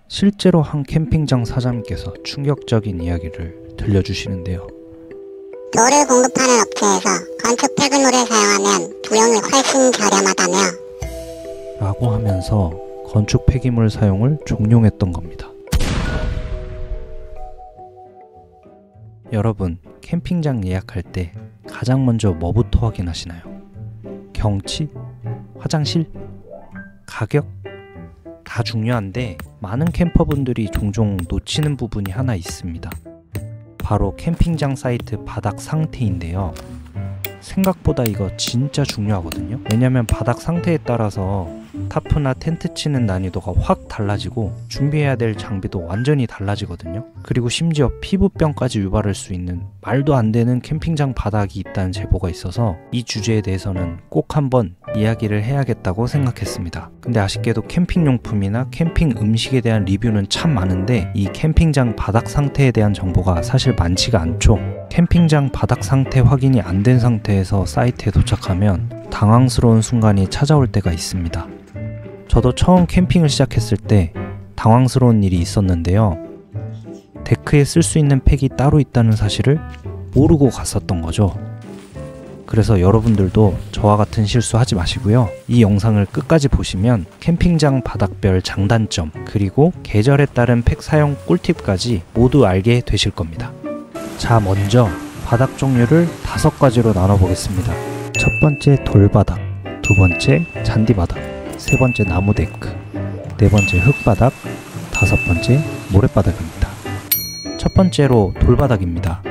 실제로 한 캠핑장 사장님께서 충격적인 이야기를 들려주시는데요. 돌을 공급하는 업체에서 건축 폐기물을 사용하면 비용이 훨씬 저렴하다며 라고 하면서 건축 폐기물 사용을 종용했던 겁니다. 여러분, 캠핑장 예약할 때 가장 먼저 뭐부터 확인하시나요? 경치? 화장실? 가격? 다 중요한데 많은 캠퍼분들이 종종 놓치는 부분이 하나 있습니다. 바로 캠핑장 사이트 바닥 상태인데요. 생각보다 이거 진짜 중요하거든요. 왜냐면 바닥 상태에 따라서 타프나 텐트 치는 난이도가 확 달라지고 준비해야 될 장비도 완전히 달라지거든요. 그리고 심지어 피부병까지 유발할 수 있는 말도 안 되는 캠핑장 바닥이 있다는 제보가 있어서 이 주제에 대해서는 꼭 한번 이야기를 해야겠다고 생각했습니다. 근데 아쉽게도 캠핑용품이나 캠핑 음식에 대한 리뷰는 참 많은데 이 캠핑장 바닥 상태에 대한 정보가 사실 많지가 않죠. 캠핑장 바닥 상태 확인이 안 된 상태에서 사이트에 도착하면 당황스러운 순간이 찾아올 때가 있습니다. 저도 처음 캠핑을 시작했을 때 당황스러운 일이 있었는데요. 데크에 쓸 수 있는 팩이 따로 있다는 사실을 모르고 갔었던 거죠. 그래서 여러분들도 저와 같은 실수 하지 마시고요. 이 영상을 끝까지 보시면 캠핑장 바닥별 장단점 그리고 계절에 따른 팩 사용 꿀팁까지 모두 알게 되실 겁니다. 자, 먼저 바닥 종류를 5가지로 나눠보겠습니다. 첫 번째 돌바닥, 두 번째 잔디바닥, 세 번째 나무 데크, 네 번째 흙바닥, 다섯 번째 모래바닥입니다. 첫 번째로 돌바닥입니다.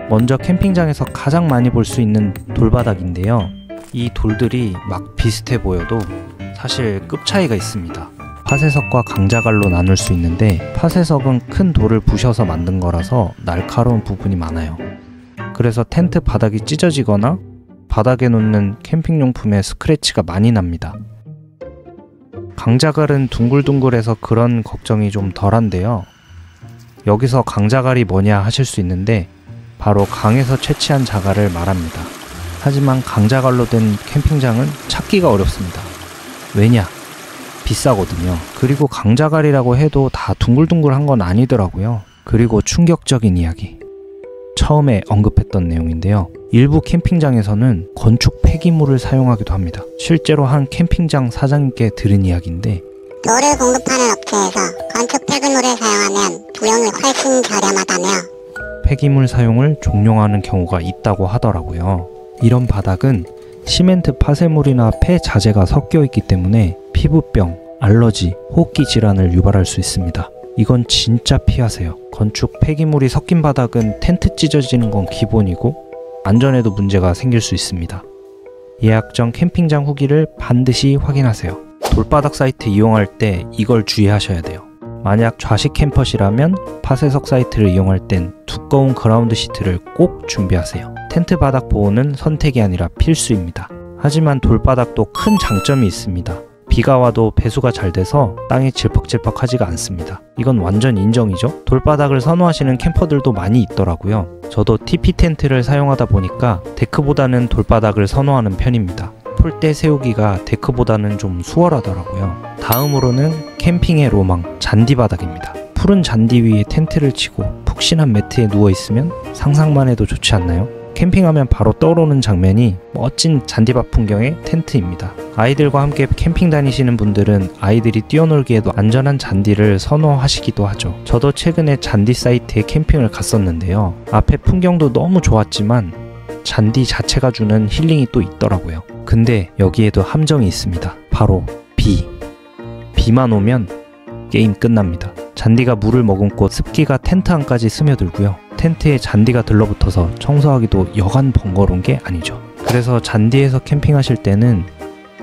먼저 캠핑장에서 가장 많이 볼 수 있는 돌바닥인데요. 이 돌들이 막 비슷해 보여도 사실 급 차이가 있습니다. 파쇄석과 강자갈로 나눌 수 있는데 파쇄석은 큰 돌을 부셔서 만든 거라서 날카로운 부분이 많아요. 그래서 텐트 바닥이 찢어지거나 바닥에 놓는 캠핑용품에 스크래치가 많이 납니다. 강자갈은 둥글둥글해서 그런 걱정이 좀 덜한데요. 여기서 강자갈이 뭐냐 하실 수 있는데 바로 강에서 채취한 자갈을 말합니다. 하지만 강자갈로 된 캠핑장은 찾기가 어렵습니다. 왜냐? 비싸거든요. 그리고 강자갈이라고 해도 다 둥글둥글한 건 아니더라고요. 그리고 충격적인 이야기. 처음에 언급했던 내용인데요. 일부 캠핑장에서는 건축 폐기물을 사용하기도 합니다. 실제로 한 캠핑장 사장님께 들은 이야기인데 돌을 공급하는 업체에서 건축 폐기물을 사용하면 비용이 훨씬 저렴하다며 폐기물 사용을 종용하는 경우가 있다고 하더라고요. 이런 바닥은 시멘트 파쇄물이나 폐자재가 섞여 있기 때문에 피부병, 알러지, 호흡기 질환을 유발할 수 있습니다. 이건 진짜 피하세요. 건축 폐기물이 섞인 바닥은 텐트 찢어지는 건 기본이고 안전에도 문제가 생길 수 있습니다. 예약 전 캠핑장 후기를 반드시 확인하세요. 돌바닥 사이트 이용할 때 이걸 주의하셔야 돼요. 만약 좌식 캠퍼시라면 파쇄석 사이트를 이용할 땐 두꺼운 그라운드 시트를 꼭 준비하세요. 텐트 바닥 보호는 선택이 아니라 필수입니다. 하지만 돌바닥도 큰 장점이 있습니다. 비가 와도 배수가 잘 돼서 땅이 질퍽질퍽하지가 않습니다. 이건 완전 인정이죠. 돌바닥을 선호하시는 캠퍼들도 많이 있더라고요. 저도 TP 텐트를 사용하다 보니까 데크보다는 돌바닥을 선호하는 편입니다. 폴대 세우기가 데크보다는 좀 수월하더라고요. 다음으로는 캠핑의 로망, 잔디바닥입니다. 푸른 잔디 위에 텐트를 치고 푹신한 매트에 누워있으면 상상만 해도 좋지 않나요? 캠핑하면 바로 떠오르는 장면이 멋진 잔디밭 풍경의 텐트입니다. 아이들과 함께 캠핑 다니시는 분들은 아이들이 뛰어놀기에도 안전한 잔디를 선호하시기도 하죠. 저도 최근에 잔디 사이트에 캠핑을 갔었는데요. 앞에 풍경도 너무 좋았지만 잔디 자체가 주는 힐링이 또 있더라고요. 근데 여기에도 함정이 있습니다. 바로 비만 오면 게임 끝납니다. 잔디가 물을 머금고 습기가 텐트 안까지 스며들고요. 텐트에 잔디가 들러붙어서 청소하기도 여간 번거로운 게 아니죠. 그래서 잔디에서 캠핑하실 때는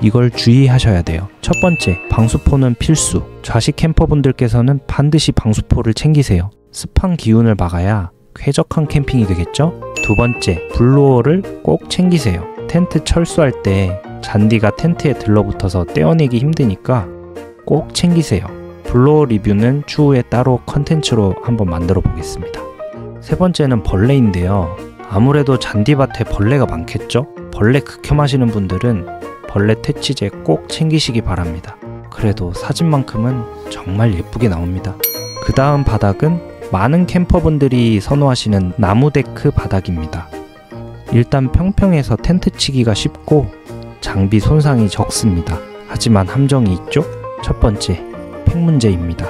이걸 주의하셔야 돼요. 첫 번째, 방수포는 필수. 좌식 캠퍼분들께서는 반드시 방수포를 챙기세요. 습한 기운을 막아야 쾌적한 캠핑이 되겠죠? 두 번째, 블로어를 꼭 챙기세요. 텐트 철수할 때 잔디가 텐트에 들러붙어서 떼어내기 힘드니까 꼭 챙기세요. 블로어 리뷰는 추후에 따로 컨텐츠로 한번 만들어 보겠습니다. 세 번째는 벌레인데요. 아무래도 잔디밭에 벌레가 많겠죠? 벌레 극혐하시는 분들은 벌레 퇴치제 꼭 챙기시기 바랍니다. 그래도 사진만큼은 정말 예쁘게 나옵니다. 그 다음 바닥은 많은 캠퍼분들이 선호하시는 나무 데크 바닥입니다. 일단 평평해서 텐트 치기가 쉽고 장비 손상이 적습니다. 하지만 함정이 있죠? 첫 번째, 팩 문제입니다.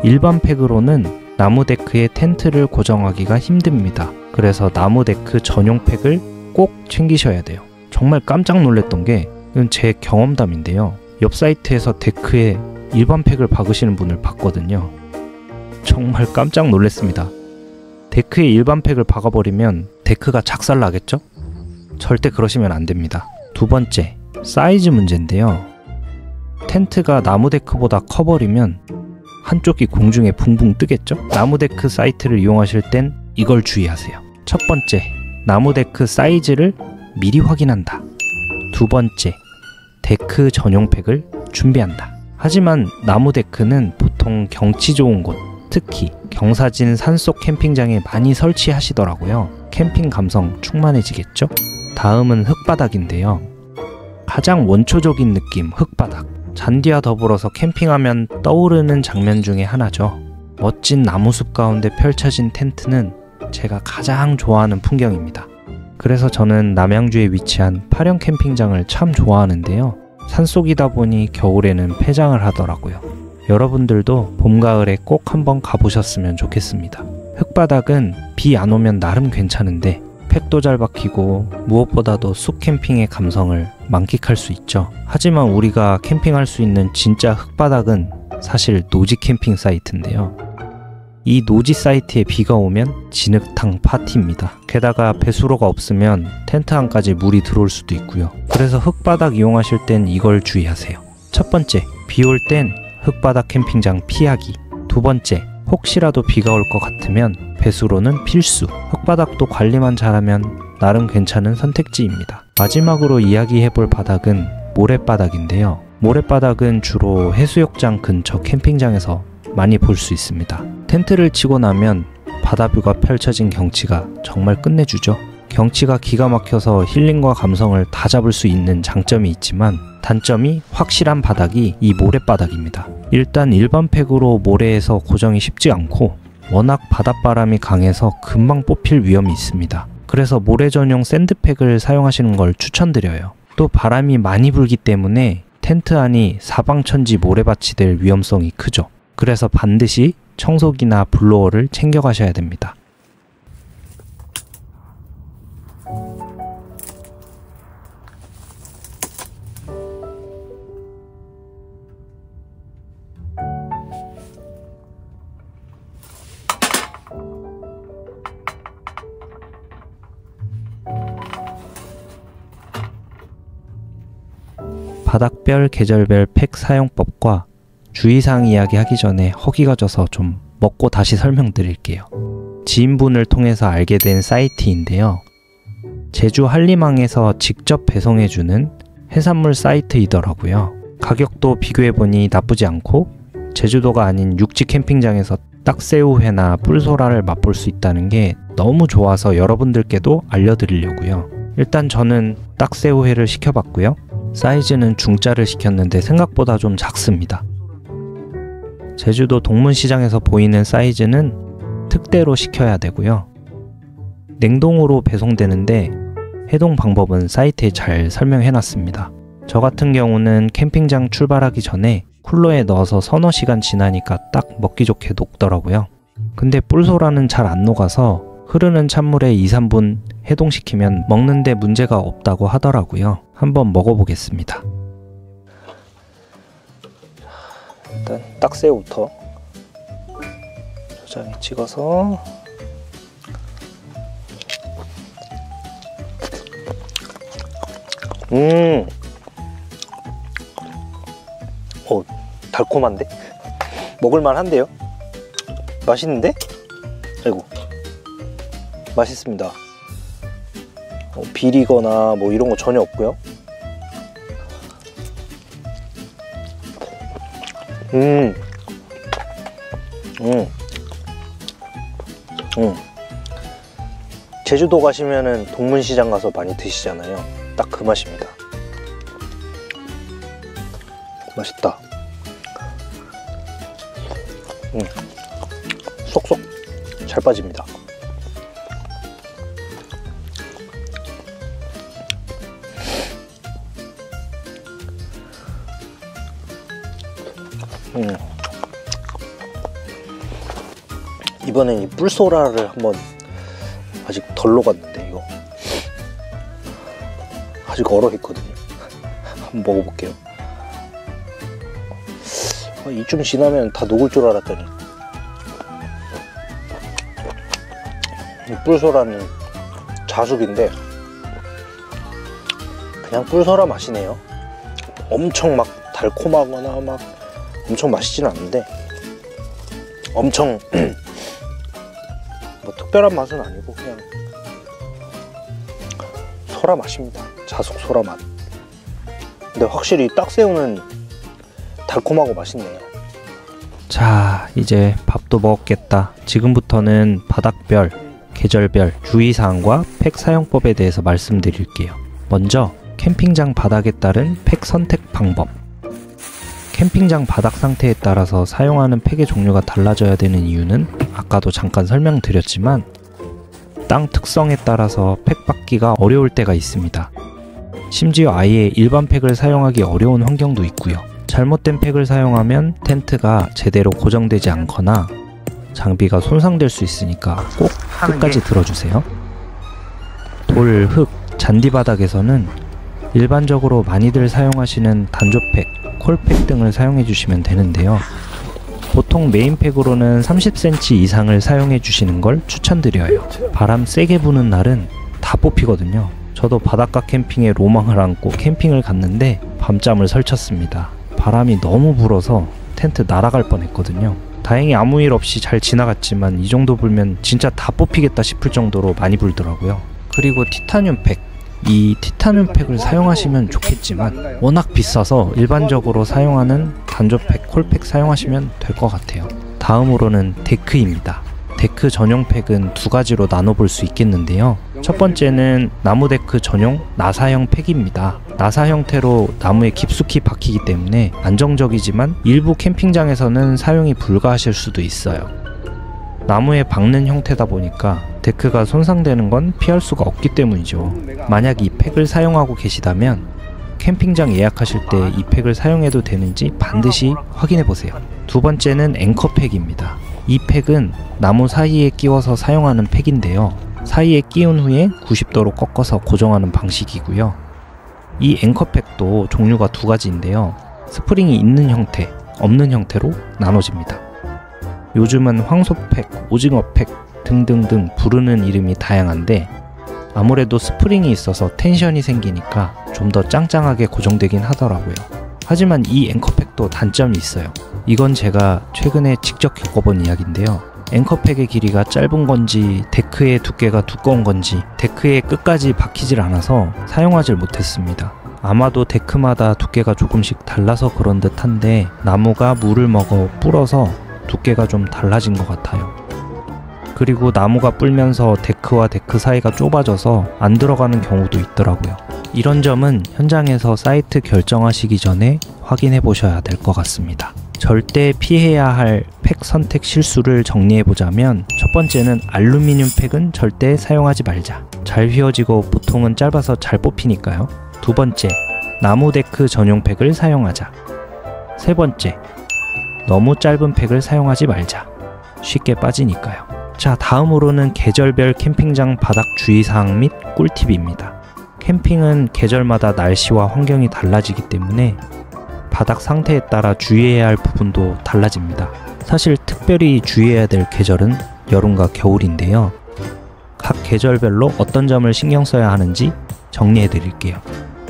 일반 팩으로는 나무 데크에 텐트를 고정하기가 힘듭니다. 그래서 나무 데크 전용 팩을 꼭 챙기셔야 돼요. 정말 깜짝 놀랐던 게 이건 제 경험담인데요. 옆 사이트에서 데크에 일반 팩을 박으시는 분을 봤거든요. 정말 깜짝 놀랐습니다. 데크에 일반 팩을 박아버리면 데크가 작살나겠죠? 절대 그러시면 안 됩니다. 두 번째, 사이즈 문제인데요. 텐트가 나무 데크보다 커버리면 한쪽이 공중에 붕붕 뜨겠죠? 나무 데크 사이트를 이용하실 땐 이걸 주의하세요. 첫 번째, 나무 데크 사이즈를 미리 확인한다. 두 번째, 데크 전용 팩을 준비한다. 하지만 나무 데크는 보통 경치 좋은 곳, 특히 경사진 산속 캠핑장에 많이 설치하시더라고요. 캠핑 감성 충만해지겠죠? 다음은 흙바닥인데요. 가장 원초적인 느낌, 흙바닥. 잔디와 더불어서 캠핑하면 떠오르는 장면 중에 하나죠. 멋진 나무숲 가운데 펼쳐진 텐트는 제가 가장 좋아하는 풍경입니다. 그래서 저는 남양주에 위치한 파령 캠핑장을 참 좋아하는데요. 산속이다 보니 겨울에는 폐장을 하더라고요. 여러분들도 봄, 가을에 꼭 한번 가보셨으면 좋겠습니다. 흙바닥은 비 안 오면 나름 괜찮은데 팩도 잘 박히고 무엇보다도 숲 캠핑의 감성을 만끽할 수 있죠. 하지만 우리가 캠핑할 수 있는 진짜 흙바닥은 사실 노지 캠핑 사이트인데요. 이 노지 사이트에 비가 오면 진흙탕 파티입니다. 게다가 배수로가 없으면 텐트 안까지 물이 들어올 수도 있고요. 그래서 흙바닥 이용하실 땐 이걸 주의하세요. 첫 번째, 비 올 땐 흙바닥 캠핑장 피하기. 두 번째, 혹시라도 비가 올 것 같으면 배수로는 필수. 흙바닥도 관리만 잘하면 나름 괜찮은 선택지입니다. 마지막으로 이야기해볼 바닥은 모래바닥인데요. 모래바닥은 주로 해수욕장 근처 캠핑장에서 많이 볼 수 있습니다. 텐트를 치고 나면 바다뷰가 펼쳐진 경치가 정말 끝내주죠. 경치가 기가 막혀서 힐링과 감성을 다 잡을 수 있는 장점이 있지만 단점이 확실한 바닥이 이 모래바닥입니다. 일단 일반 팩으로 모래에서 고정이 쉽지 않고 워낙 바닷바람이 강해서 금방 뽑힐 위험이 있습니다. 그래서 모래 전용 샌드팩을 사용하시는 걸 추천드려요. 또 바람이 많이 불기 때문에 텐트 안이 사방천지 모래밭이 될 위험성이 크죠. 그래서 반드시 청소기나 블로어를 챙겨가셔야 됩니다. 바닥별, 계절별 팩 사용법과 주의사항 이야기하기 전에 허기가 져서 좀 먹고 다시 설명드릴게요. 지인분을 통해서 알게 된 사이트인데요. 제주 한림항에서 직접 배송해주는 해산물 사이트이더라고요. 가격도 비교해보니 나쁘지 않고 제주도가 아닌 육지 캠핑장에서 딱새우회나 뿔소라를 맛볼 수 있다는 게 너무 좋아서 여러분들께도 알려드리려고요. 일단 저는 딱새우회를 시켜봤고요. 사이즈는 중짜를 시켰는데 생각보다 좀 작습니다. 제주도 동문시장에서 보이는 사이즈는 특대로 시켜야 되고요. 냉동으로 배송되는데 해동 방법은 사이트에 잘 설명해놨습니다. 저 같은 경우는 캠핑장 출발하기 전에 쿨러에 넣어서 서너 시간 지나니까 딱 먹기 좋게 녹더라고요. 근데 뿔소라는 잘 안 녹아서 흐르는 찬물에 2-3분 해동시키면 먹는데 문제가 없다고 하더라고요. 한번 먹어보겠습니다. 일단 딱새우부터 초장에 찍어서 달콤한데? 먹을만한데요? 맛있는데? 아이고, 맛있습니다. 비리거나 뭐 이런 거 전혀 없고요. 제주도 가시면은 동문시장 가서 많이 드시잖아요. 딱 그 맛입니다. 맛있다. 쏙쏙 잘 빠집니다. 이번엔 이 뿔소라를 한번 아직 덜 녹았는데 이거 아직 얼어 있거든요. 한번 먹어볼게요. 이쯤 지나면 다 녹을 줄 알았더니 이 뿔소라는 자숙인데 그냥 뿔소라 맛이네요. 엄청 막 달콤하거나 막 엄청 맛있진 않은데 엄청 뭐 특별한 맛은 아니고 그냥 소라 맛입니다. 자숙 소라 맛. 근데 확실히 딱새우는 달콤하고 맛있네요. 자, 이제 밥도 먹었겠다. 지금부터는 바닥별, 계절별 주의사항과 팩 사용법에 대해서 말씀드릴게요. 먼저 캠핑장 바닥에 따른 팩 선택 방법. 캠핑장 바닥 상태에 따라서 사용하는 팩의 종류가 달라져야 되는 이유는 아까도 잠깐 설명드렸지만 땅 특성에 따라서 팩 받기가 어려울 때가 있습니다. 심지어 아예 일반 팩을 사용하기 어려운 환경도 있고요. 잘못된 팩을 사용하면 텐트가 제대로 고정되지 않거나 장비가 손상될 수 있으니까 꼭 끝까지 들어주세요. 돌, 흙, 잔디바닥에서는 일반적으로 많이들 사용하시는 단조팩, 콜팩 등을 사용해 주시면 되는데요. 보통 메인팩으로는 30cm 이상을 사용해 주시는 걸 추천드려요. 바람 세게 부는 날은 다 뽑히거든요. 저도 바닷가 캠핑에 로망을 안고 캠핑을 갔는데 밤잠을 설쳤습니다. 바람이 너무 불어서 텐트 날아갈 뻔했거든요. 다행히 아무 일 없이 잘 지나갔지만 이 정도 불면 진짜 다 뽑히겠다 싶을 정도로 많이 불더라고요. 그리고 티타늄 팩. 이 티타늄 팩을 사용하시면 좋겠지만 워낙 비싸서 일반적으로 사용하는 단조팩, 콜팩 사용하시면 될 것 같아요. 다음으로는 데크입니다. 데크 전용 팩은 두 가지로 나눠볼 수 있겠는데요. 첫 번째는 나무 데크 전용 나사형 팩입니다. 나사 형태로 나무에 깊숙이 박히기 때문에 안정적이지만 일부 캠핑장에서는 사용이 불가하실 수도 있어요. 나무에 박는 형태다 보니까 데크가 손상되는 건 피할 수가 없기 때문이죠. 만약 이 팩을 사용하고 계시다면 캠핑장 예약하실 때 이 팩을 사용해도 되는지 반드시 확인해 보세요. 두 번째는 앵커팩입니다. 이 팩은 나무 사이에 끼워서 사용하는 팩인데요. 사이에 끼운 후에 90도로 꺾어서 고정하는 방식이고요. 이 앵커팩도 종류가 두 가지인데요. 스프링이 있는 형태, 없는 형태로 나눠집니다. 요즘은 황소팩, 오징어팩 등등등 부르는 이름이 다양한데 아무래도 스프링이 있어서 텐션이 생기니까 좀 더 짱짱하게 고정되긴 하더라고요. 하지만 이 앵커팩도 단점이 있어요. 이건 제가 최근에 직접 겪어본 이야기인데요. 앵커팩의 길이가 짧은 건지 데크의 두께가 두꺼운 건지 데크의 끝까지 박히질 않아서 사용하질 못했습니다. 아마도 데크마다 두께가 조금씩 달라서 그런 듯 한데 나무가 물을 먹어 불어서 두께가 좀 달라진 것 같아요. 그리고 나무가 불면서 데크와 데크 사이가 좁아져서 안 들어가는 경우도 있더라고요. 이런 점은 현장에서 사이트 결정하시기 전에 확인해 보셔야 될 것 같습니다. 절대 피해야 할 팩 선택 실수를 정리해 보자면 첫 번째는 알루미늄 팩은 절대 사용하지 말자. 잘 휘어지고 보통은 짧아서 잘 뽑히니까요. 두 번째, 나무 데크 전용 팩을 사용하자. 세 번째, 너무 짧은 팩을 사용하지 말자. 쉽게 빠지니까요. 자, 다음으로는 계절별 캠핑장 바닥 주의사항 및 꿀팁입니다. 캠핑은 계절마다 날씨와 환경이 달라지기 때문에 바닥 상태에 따라 주의해야 할 부분도 달라집니다. 사실 특별히 주의해야 될 계절은 여름과 겨울인데요. 각 계절별로 어떤 점을 신경 써야 하는지 정리해 드릴게요.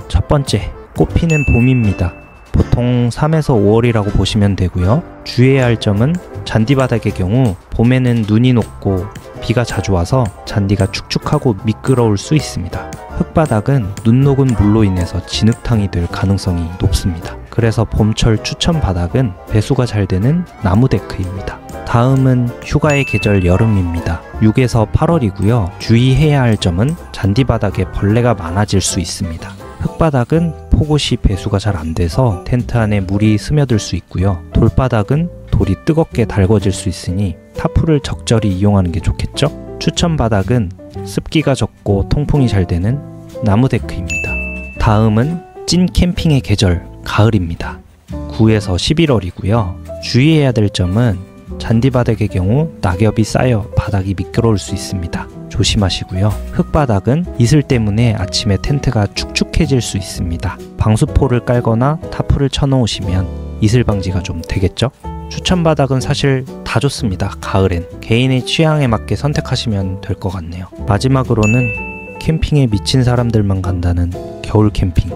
첫 번째, 꽃피는 봄입니다. 보통 3에서 5월이라고 보시면 되고요. 주의해야 할 점은 잔디바닥의 경우 봄에는 눈이 녹고 비가 자주 와서 잔디가 축축하고 미끄러울 수 있습니다. 흙바닥은 눈 녹은 물로 인해서 진흙탕이 될 가능성이 높습니다. 그래서 봄철 추천 바닥은 배수가 잘 되는 나무 데크입니다. 다음은 휴가의 계절 여름입니다. 6에서 8월이고요. 주의해야 할 점은 잔디바닥에 벌레가 많아질 수 있습니다. 흙바닥은 폭옷이 배수가 잘 안 돼서 텐트 안에 물이 스며들 수 있고요. 돌바닥은 돌이 뜨겁게 달궈질 수 있으니 타프를 적절히 이용하는 게 좋겠죠? 추천 바닥은 습기가 적고 통풍이 잘 되는 나무 데크입니다. 다음은 찐 캠핑의 계절, 가을입니다. 9에서 11월이고요. 주의해야 될 점은 잔디바닥의 경우 낙엽이 쌓여 바닥이 미끄러울 수 있습니다. 조심하시고요. 흙바닥은 이슬 때문에 아침에 텐트가 축축해질 수 있습니다. 방수포를 깔거나 타프를 쳐놓으시면 이슬 방지가 좀 되겠죠? 추천 바닥은 사실 다 좋습니다. 가을엔 개인의 취향에 맞게 선택하시면 될 것 같네요. 마지막으로는 캠핑에 미친 사람들만 간다는 겨울 캠핑.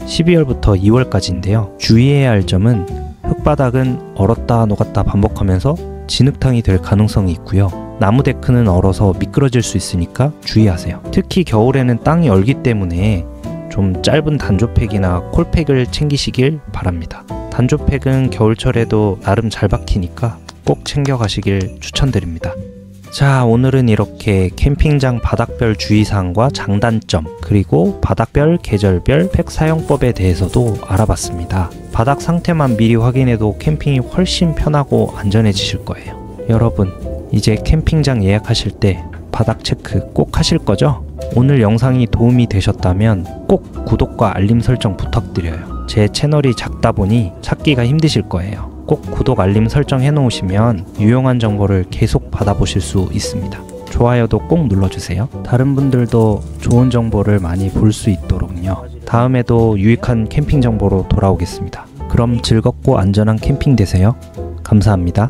12월부터 2월까지인데요. 주의해야 할 점은 흙바닥은 얼었다 녹았다 반복하면서 진흙탕이 될 가능성이 있고요. 나무 데크는 얼어서 미끄러질 수 있으니까 주의하세요. 특히 겨울에는 땅이 얼기 때문에 좀 짧은 단조팩이나 콜팩을 챙기시길 바랍니다. 단조팩은 겨울철에도 나름 잘 박히니까 꼭 챙겨가시길 추천드립니다. 자, 오늘은 이렇게 캠핑장 바닥별 주의사항과 장단점, 그리고 바닥별, 계절별 팩 사용법에 대해서도 알아봤습니다. 바닥 상태만 미리 확인해도 캠핑이 훨씬 편하고 안전해지실 거예요. 여러분, 이제 캠핑장 예약하실 때 바닥 체크 꼭 하실 거죠? 오늘 영상이 도움이 되셨다면 꼭 구독과 알림 설정 부탁드려요. 제 채널이 작다 보니 찾기가 힘드실 거예요. 꼭 구독 알림 설정 해놓으시면 유용한 정보를 계속 받아보실 수 있습니다. 좋아요도 꼭 눌러주세요. 다른 분들도 좋은 정보를 많이 볼 수 있도록요. 다음에도 유익한 캠핑 정보로 돌아오겠습니다. 그럼 즐겁고 안전한 캠핑 되세요. 감사합니다.